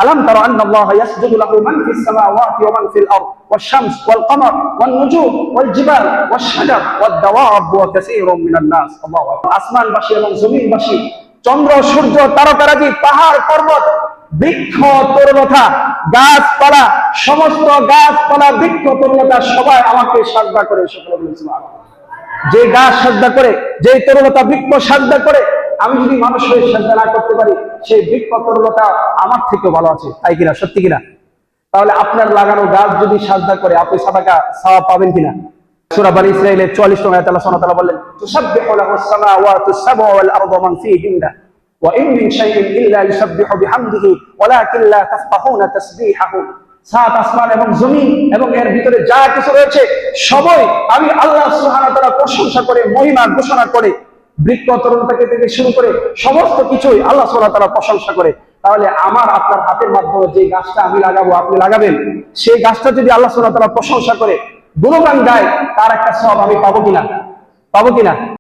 ألم تر أن الله يسجد له من في السماوات ومن في الأرض والشمس والقمر والنجوم والجبال والشجر والدواب وكثير من الناس الله أكبر আসমান বাসী এবং জমিন বাসী চন্দ্র সূর্য তারকারাজি পাহাড় পর্বত বৃক্ষ তরুলতা গাছপালা সমস্ত গাছপালা বৃক্ষ তরুলতা সবাই আমাকে সাজদা করে সকলে বলেন সুবহানাল্লাহ। যে গাছ সাজদা করে যে তরুলতা বৃক্ষ সাজদা করে আমি যদি মানুষ হয়ে সাজদা না করতে পারি সেই বৃক্ষ তরুলতা আমার থেকেও ভালো আছে, তাই কিনা সত্যি কিনা? তাহলে আপনার লাগানো গাছ যদি সাজদা করে আপনি সাদাকা সওয়াব পাবেন কিনা? সূরা বনী ইসরাঈলের 44 নং আয়াতে আল্লাহ সুবহানাহু ওয়া তাআলা বললেন তুসাব্বিহু লাহুস সামাওয়াতু সাব'ু ওয়াল আরদু মান ফীহিন্না ওয়া ইন মিন শাইইন ইল্লা ইউসাব্বিহু বিহামদিহি ওয়ালাকিন লা তাফকাহুনা তাসবিহাহু। সাত আসমান এবং জমিন এবং এর ভিতরে যা কিছু রয়েছে সবই আমি আল্লাহ সুবহানাহু ওয়া তাআলা প্রশংসা করে মহিমা ঘোষণা করে বৃক্ষ তরুলতা থেকে শুরু করে সমস্ত কিছুই আল্লাহ সুবহানাহু ওয়া তাআলা প্রশংসা করে। তাহলে আমার আপনার হাতের মাধ্যমে যে গাছটা আমি লাগাবো আপনি লাগাবেন সেই গাছটা যদি আল্লাহ সুবহানাহু ওয়া তাআলা প্রশংসা করে গুণগান গায় তার একটা সওয়াব আমি পাবো কিনা?